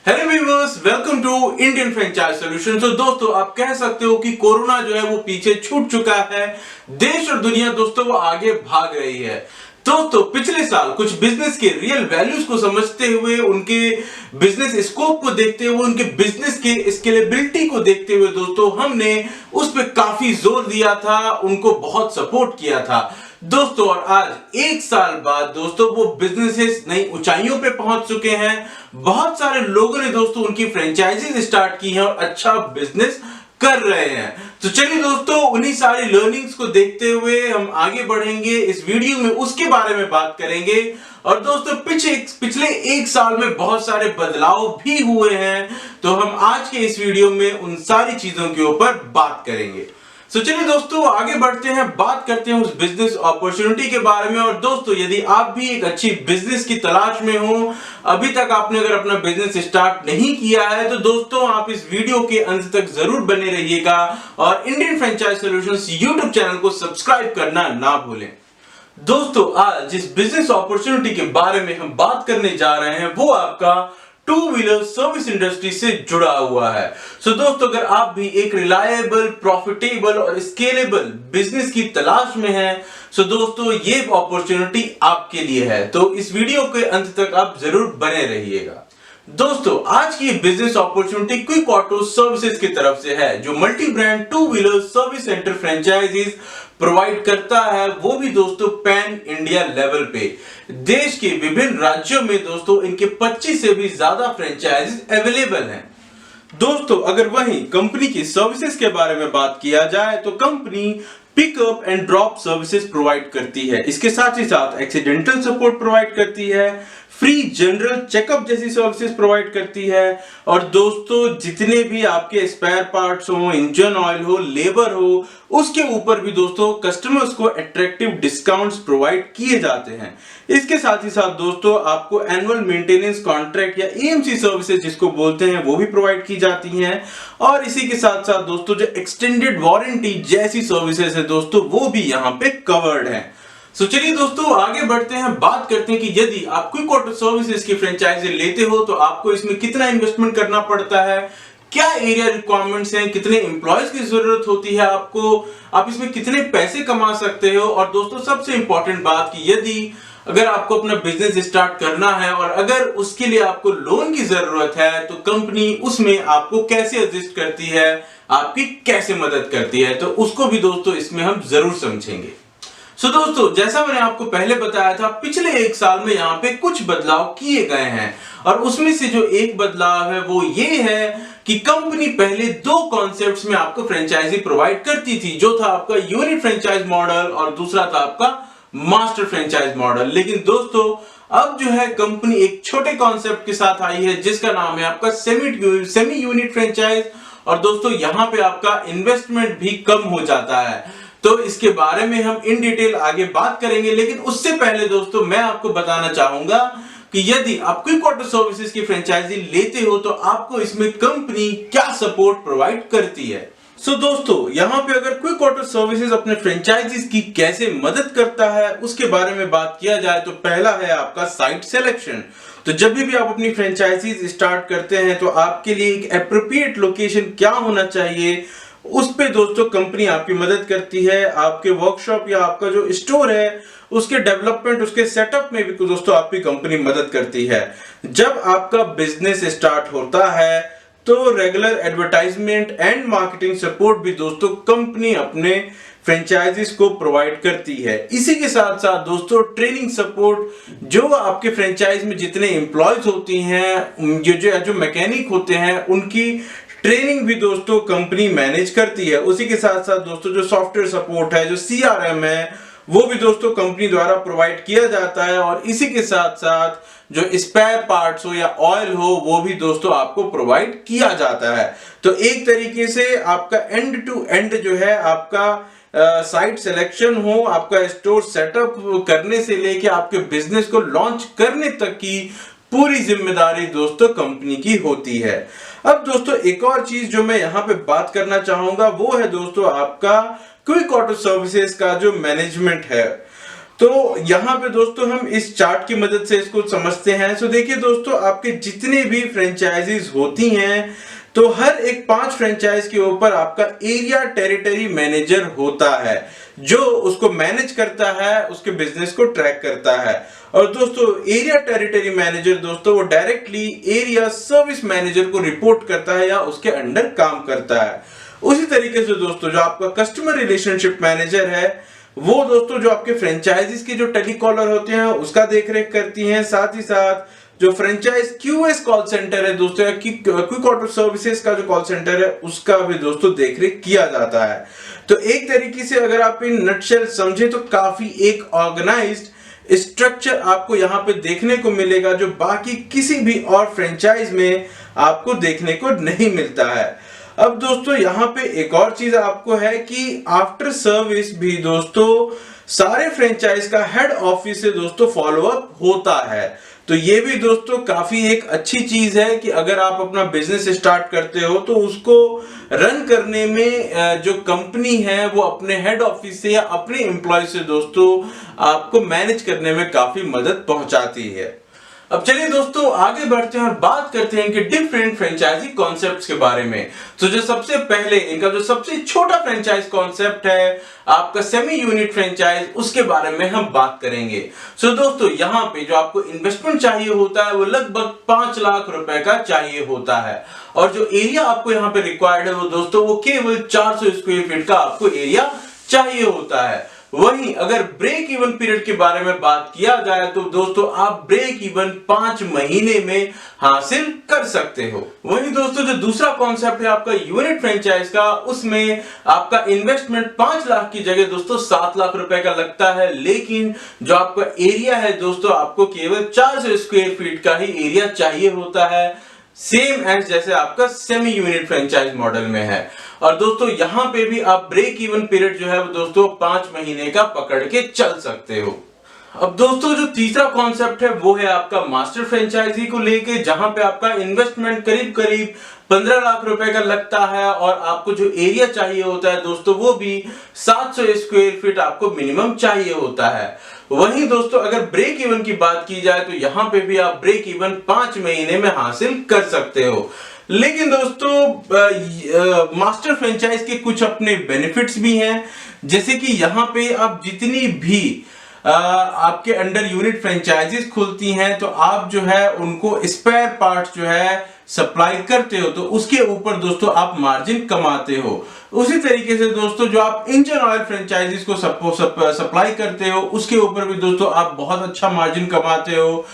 Hello viewers, welcome to Indian franchise solution. तो दोस्तों, आप कह सकते हो कि कोरोना जो है वो पीछे छूट चुका है। देश और दुनिया दोस्तों वो आगे भाग रही है। दोस्तों, पिछले साल कुछ बिजनेस के रियल वैल्यूज को समझते हुए, उनके बिजनेस स्कोप को देखते हुए, उनके बिजनेस के स्केलेबिलिटी को देखते हुए दोस्तों हमने उस पर काफी जोर दिया था, उनको बहुत सपोर्ट किया था दोस्तों। और आज एक साल बाद दोस्तों वो बिजनेसेस नई ऊंचाइयों पे पहुंच चुके हैं। बहुत सारे लोगों ने दोस्तों उनकी फ्रेंचाइजीज स्टार्ट की हैं और अच्छा बिजनेस कर रहे हैं। तो चलिए दोस्तों, उन्हीं सारी लर्निंग्स को देखते हुए हम आगे बढ़ेंगे। इस वीडियो में उसके बारे में बात करेंगे। और दोस्तों, पिछले एक साल में बहुत सारे बदलाव भी हुए हैं, तो हम आज के इस वीडियो में उन सारी चीजों के ऊपर बात करेंगे। तो चलिए दोस्तों आगे बढ़ते हैं, बात करते हैं उस बिजनेस अपॉर्चुनिटी के बारे में। और दोस्तों, यदि आप भी एक अच्छी बिजनेस की तलाश में हो, अभी तक आपने अगर अपना बिजनेस स्टार्ट नहीं किया है, तो दोस्तों आप इस वीडियो के अंत तक जरूर बने रहिएगा और Indian franchise solutions YouTube channel को सब्सक्राइब करना ना भूलें। दोस्तों, आज जिस बिजनेस अपॉर्चुनिटी के बारे में हम बात करने जा रहे हैं वो आपका टू व्हीलर सर्विस इंडस्ट्री से जुड़ा हुआ है। सो दोस्तों, अगर आप भी एक रिलायबल, प्रॉफिटेबल और स्केलेबल बिजनेस की तलाश में हैं, सो दोस्तों ये अपॉर्चुनिटी आपके लिए है। तो इस वीडियो के अंत तक आप जरूर बने रहिएगा। दोस्तों, आज की business opportunity quick auto services की तरफ से है, जो multi brand two wheeler service centre franchises provide करता है, वो भी दोस्तों पैन इंडिया लेवल पे। देश के विभिन्न राज्यों में दोस्तों इनके 25 से भी ज्यादा फ्रेंचाइजीज अवेलेबल हैं। दोस्तों, अगर वहीं कंपनी की सर्विसेज के बारे में बात किया जाए तो company pickup and drop services provide करती है। इसके साथ ही साथ एक्सीडेंटल सपोर्ट प्रोवाइड करती है, फ्री जनरल चेकअप जैसी सर्विसेज प्रोवाइड करती है। और दोस्तों, जितने भी आपके स्पेयर पार्ट्स हो, इंजन ऑयल हो, लेबर हो, उसके ऊपर भी दोस्तों कस्टमर्स को अट्रैक्टिव डिस्काउंट्स प्रोवाइड किए जाते हैं। इसके साथ ही साथ दोस्तों आपको एनुअल मेंटेनेंस कॉन्ट्रैक्ट या एएमसी सर्विसेज जिसको बोलते हैं वो भी प्रोवाइड की जाती हैं। और इसी के साथ साथ दोस्तों जो एक्सटेंडेड वारंटी जैसी सर्विसेज है दोस्तों वो भी यहाँ पे कवर्ड है। सो चलिए दोस्तों आगे बढ़ते हैं, बात करते हैं कि यदि आप क्विक ऑटो सर्विसेज की फ्रेंचाइजी लेते हो तो आपको इसमें कितना इन्वेस्टमेंट करना पड़ता है, क्या एरिया रिक्वायरमेंट्स हैं, कितने एम्प्लॉयज की जरूरत होती है आपको, आप इसमें कितने पैसे कमा सकते हो। और दोस्तों सबसे इंपॉर्टेंट बात कि यदि अगर आपको अपना बिजनेस स्टार्ट करना है और अगर उसके लिए आपको लोन की जरूरत है तो कंपनी उसमें आपको कैसे असिस्ट करती है, आपकी कैसे मदद करती है, तो उसको भी दोस्तों इसमें हम जरूर समझेंगे। सो दोस्तों, जैसा मैंने आपको पहले बताया था, पिछले एक साल में यहाँ पे कुछ बदलाव किए गए हैं। और उसमें से जो एक बदलाव है वो ये है कि कंपनी पहले दो कॉन्सेप्ट्स में आपको फ्रेंचाइजी प्रोवाइड करती थी, जो था आपका यूनिट फ्रेंचाइज मॉडल और दूसरा था आपका मास्टर फ्रेंचाइज मॉडल। लेकिन दोस्तों अब जो है कंपनी एक छोटे कॉन्सेप्ट के साथ आई है जिसका नाम है आपका सेमी यूनिट फ्रेंचाइज। और दोस्तों यहाँ पे आपका इन्वेस्टमेंट भी कम हो जाता है, तो इसके बारे में हम इन डिटेल आगे बात करेंगे। लेकिन उससे पहले दोस्तों मैं आपको बताना चाहूंगा कि यदि आप क्विक ऑटो सर्विसेज की फ्रेंचाइजी लेते हो तो आपको इसमें कंपनी क्या सपोर्ट प्रोवाइड करती है। सो दोस्तों, यहाँ पे अगर क्विक ऑटो सर्विसेज अपने फ्रेंचाइजीज की कैसे मदद करता है उसके बारे में बात किया जाए तो पहला है आपका साइट सिलेक्शन। तो जब भी आप अपनी फ्रेंचाइजीज स्टार्ट करते हैं तो आपके लिए एक एप्रोप्रिएट लोकेशन क्या होना चाहिए, उस पे दोस्तों कंपनी आपकी मदद करती है। आपके वर्कशॉप या आपका जो स्टोर है उसके डेवलपमेंट, उसके सेटअप में भी दोस्तों आपकी कंपनी मदद करती है। जब आपका बिजनेस स्टार्ट होता है तो regular advertisement and marketing support भी दोस्तों कंपनी अपने फ्रेंचाइजीज को प्रोवाइड करती है। इसी के साथ साथ दोस्तों ट्रेनिंग सपोर्ट, जो आपके फ्रेंचाइज में जितने एम्प्लॉयज होती हैं, जो मैकेनिक होते हैं, उनकी ट्रेनिंग भी दोस्तों कंपनी मैनेज करती है। उसी के साथ साथ दोस्तों जो सॉफ्टवेयर सपोर्ट है, जो सीआरएम है, वो भी दोस्तों कंपनी द्वारा प्रोवाइड किया जाता है। और इसी के साथ साथ जो स्पेयर पार्ट्स हो या ऑयल हो वो भी दोस्तों आपको प्रोवाइड किया जाता है। तो एक तरीके से आपका एंड टू एंड जो है आपका साइट सिलेक्शन हो, आपका स्टोर सेटअप करने से लेके आपके बिजनेस को लॉन्च करने तक की पूरी जिम्मेदारी दोस्तों कंपनी की होती है। अब दोस्तों एक और चीज जो मैं यहाँ पे बात करना चाहूंगा वो है दोस्तों आपका क्विक ऑटो सर्विसेज का जो मैनेजमेंट है। तो यहाँ पे दोस्तों हम इस चार्ट की मदद से इसको समझते हैं। सो देखिए दोस्तों, आपके जितने भी फ्रेंचाइजीज होती हैं तो हर एक 5 फ्रेंचाइज के ऊपर आपका एरिया टेरिटरी मैनेजर होता है जो उसको मैनेज करता है, उसके बिजनेस को ट्रैक करता है। और दोस्तों एरिया टेरिटरी मैनेजर दोस्तों वो डायरेक्टली एरिया सर्विस मैनेजर को रिपोर्ट करता है या उसके अंडर काम करता है। उसी तरीके से दोस्तों जो आपका कस्टमर रिलेशनशिप मैनेजर है वो दोस्तों जो आपके फ्रेंचाइजीज के जो टेलीकॉलर होते हैं उसका देखरेख करती हैं। साथ ही साथ जो फ्रेंचाइज क्यूएस कॉल सेंटर है दोस्तों, क्विक ऑटो सर्विसेज का जो कॉल सेंटर है उसका भी दोस्तों देखरेख किया जाता है। तो एक तरीके से अगर आप इन नटशेल समझे तो काफी एक ऑर्गेनाइज्ड स्ट्रक्चर आपको यहाँ पे देखने को मिलेगा जो बाकी किसी भी और फ्रेंचाइज में आपको देखने को नहीं मिलता है। अब दोस्तों यहाँ पे एक और चीज आपको है कि आफ्टर सर्विस भी दोस्तों सारे फ्रेंचाइज का हेड ऑफिस से दोस्तों फॉलो अप होता है। तो ये भी दोस्तों काफी एक अच्छी चीज है कि अगर आप अपना बिजनेस स्टार्ट करते हो तो उसको रन करने में जो कंपनी है वो अपने हेड ऑफिस से या अपने एम्प्लॉय से दोस्तों आपको मैनेज करने में काफी मदद पहुंचाती है। अब चलिए दोस्तों आगे बढ़ते हैं और बात करते हैं इनके डिफरेंट फ्रेंचाइजी कॉन्सेप्ट्स के बारे में। तो जो सबसे पहले इनका जो सबसे छोटा फ्रेंचाइज कॉन्सेप्ट है आपका सेमी यूनिट फ्रेंचाइज, उसके बारे में हम बात करेंगे। सो दोस्तों यहाँ पे जो आपको इन्वेस्टमेंट चाहिए होता है वो लगभग 5 लाख रुपए का चाहिए होता है और जो एरिया आपको यहाँ पे रिक्वायर्ड है वो दोस्तों वो केवल 400 स्क्वायर फीट का आपको एरिया चाहिए होता है। वहीं अगर ब्रेक इवन पीरियड के बारे में बात किया जाए तो दोस्तों आप ब्रेक इवन 5 महीने में हासिल कर सकते हो। वहीं दोस्तों जो दूसरा कॉन्सेप्ट है आपका यूनिट फ्रेंचाइज का, उसमें आपका इन्वेस्टमेंट 5 लाख की जगह दोस्तों 7 लाख रुपए का लगता है, लेकिन जो आपका एरिया है दोस्तों आपको केवल 400 स्क्वायर फीट का ही एरिया चाहिए होता है, सेम एज जैसे आपका सेमी यूनिट फ्रेंचाइज मॉडल में है। और दोस्तों यहाँ पे भी आप ब्रेक इवन पीरियड जो है वो दोस्तों 5 महीने का पकड़ के चल सकते हो। अब दोस्तों जो तीसरा कॉन्सेप्ट है वो है आपका मास्टर फ्रेंचाइजी को लेके, जहां पे आपका इन्वेस्टमेंट करीब करीब 15 लाख रुपए का लगता है और आपको जो एरिया चाहिए होता है दोस्तों वो भी 700 स्क्वायर फीट आपको मिनिमम चाहिए होता है। वहीं दोस्तों अगर ब्रेक इवन की बात की जाए तो यहाँ पे भी आप ब्रेक इवन 5 महीने में हासिल कर सकते हो। लेकिन दोस्तों मास्टर फ्रेंचाइज के कुछ अपने बेनिफिट्स भी हैं, जैसे कि यहाँ पे आप जितनी भी आपके अंडर यूनिट फ्रेंचाइजीज खुलती हैं तो आप जो है उनको स्पेयर पार्ट्स जो है सप्लाई करते हो तो उसके ऊपर दोस्तों आप मार्जिन कमाते हो। उसी तरीके से दोस्तों जो आप इंजन ऑयल फ्रेंचाइजीज को सप्लाई करते हो उसके ऊपर भी दोस्तों आप बहुत अच्छा मार्जिन कमाते हो।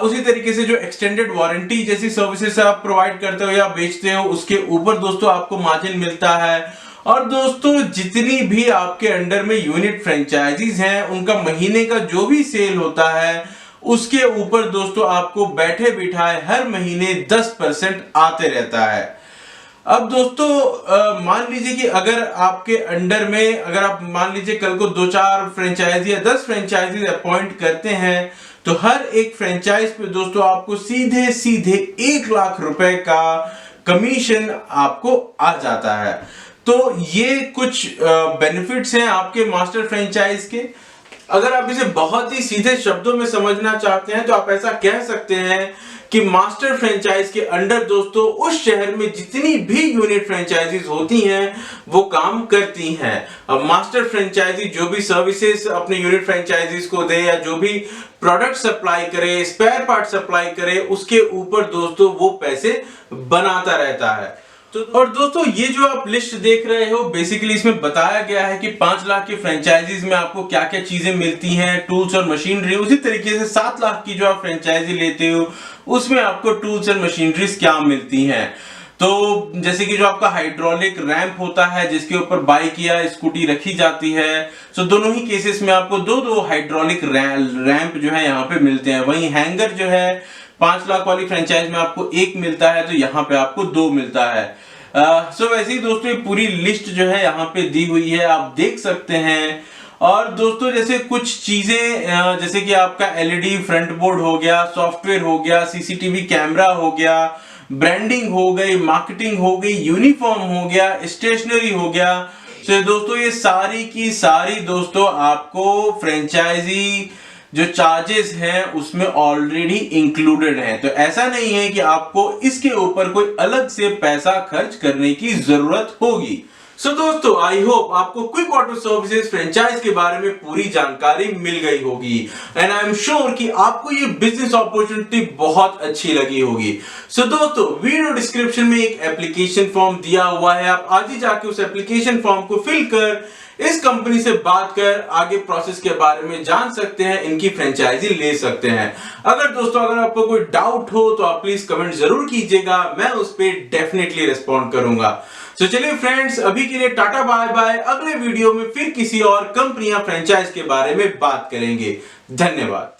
उसी तरीके से जो एक्सटेंडेड वारंटी जैसी सर्विसेज आप प्रोवाइड करते हो या बेचते हो उसके ऊपर दोस्तों आपको मार्जिन मिलता है। और दोस्तों जितनी भी आपके अंडर में यूनिट फ्रेंचाइजीज हैं उनका महीने का जो भी सेल होता है उसके ऊपर दोस्तों आपको बैठे बिठाए हर महीने 10% आते रहता है। अब दोस्तों मान लीजिए कि अगर आपके अंडर में अगर आप मान लीजिए कल को 2-4 फ्रेंचाइजी या 10 फ्रेंचाइजी अपॉइंट करते हैं तो हर एक फ्रेंचाइज पे दोस्तों आपको सीधे सीधे 1 लाख रुपए का कमीशन आपको आ जाता है। तो ये कुछ बेनिफिट्स हैं आपके मास्टर फ्रेंचाइज के। अगर आप इसे बहुत ही सीधे शब्दों में समझना चाहते हैं तो आप ऐसा कह सकते हैं कि मास्टर फ्रेंचाइज के अंडर दोस्तों उस शहर में जितनी भी यूनिट फ्रेंचाइजीज होती हैं वो काम करती हैं। अब मास्टर फ्रेंचाइजी जो भी सर्विसेज अपने यूनिट फ्रेंचाइजीज को दे या जो भी प्रोडक्ट सप्लाई करे, स्पेयर पार्ट सप्लाई करे, उसके ऊपर दोस्तों वो पैसे बनाता रहता है। तो और दोस्तों ये जो आप लिस्ट देख रहे हो बेसिकली इसमें बताया गया है कि 5 लाख की फ्रेंचाइजीज में आपको क्या क्या चीजें मिलती हैं, टूल्स और मशीनरी। उसी तरीके से 7 लाख की जो आप फ्रेंचाइजी लेते हो उसमें आपको टूल्स और मशीनरीज क्या मिलती हैं। तो जैसे कि जो आपका हाइड्रोलिक रैंप होता है जिसके ऊपर बाइक या स्कूटी रखी जाती है, तो दोनों ही केसेस में आपको दो हाइड्रोलिक रैंप जो है यहाँ पे मिलते हैं। वहीं हैंगर जो है 5 लाख वाली फ्रेंचाइज में आपको 1 मिलता है तो यहाँ पे आपको 2 मिलता है। सो वैसे ही दोस्तों ये पूरी लिस्ट जो है यहाँ पे दी हुई है, आप देख सकते हैं। और दोस्तों जैसे कुछ चीजें जैसे कि आपका एलईडी फ्रंट बोर्ड हो गया, सॉफ्टवेयर हो गया, सीसीटीवी कैमरा हो गया, ब्रांडिंग हो गई, मार्केटिंग हो गई, यूनिफॉर्म हो गया, स्टेशनरी हो गया, तो दोस्तों ये सारी की सारी दोस्तों आपको फ्रेंचाइजी जो चार्जेस हैं उसमें ऑलरेडी इंक्लूडेड है। तो ऐसा नहीं है कि आपको इसके ऊपर कोई अलग से पैसा खर्च करने की जरूरत होगी। सो दोस्तों आई होप आपको क्विक ऑटो सर्विसेज फ्रेंचाइज के बारे में पूरी जानकारी मिल गई होगी एंड आई एम श्योर कि आपको ये बिजनेस अपॉर्चुनिटी बहुत अच्छी लगी होगी। सो दोस्तों वीडियो डिस्क्रिप्शन में एक एप्लीकेशन फॉर्म दिया हुआ है, आप आज ही जाके उस एप्लीकेशन फॉर्म को फिल कर इस कंपनी से बात कर आगे प्रोसेस के बारे में जान सकते हैं, इनकी फ्रेंचाइजी ले सकते हैं। अगर आपको कोई डाउट हो तो आप प्लीज कमेंट जरूर कीजिएगा, मैं उस पर डेफिनेटली रिस्पॉन्ड करूंगा। तो चलिए फ्रेंड्स अभी के लिए टाटा बाय बाय, अगले वीडियो में फिर किसी और कंपनी या फ्रेंचाइज के बारे में बात करेंगे। धन्यवाद।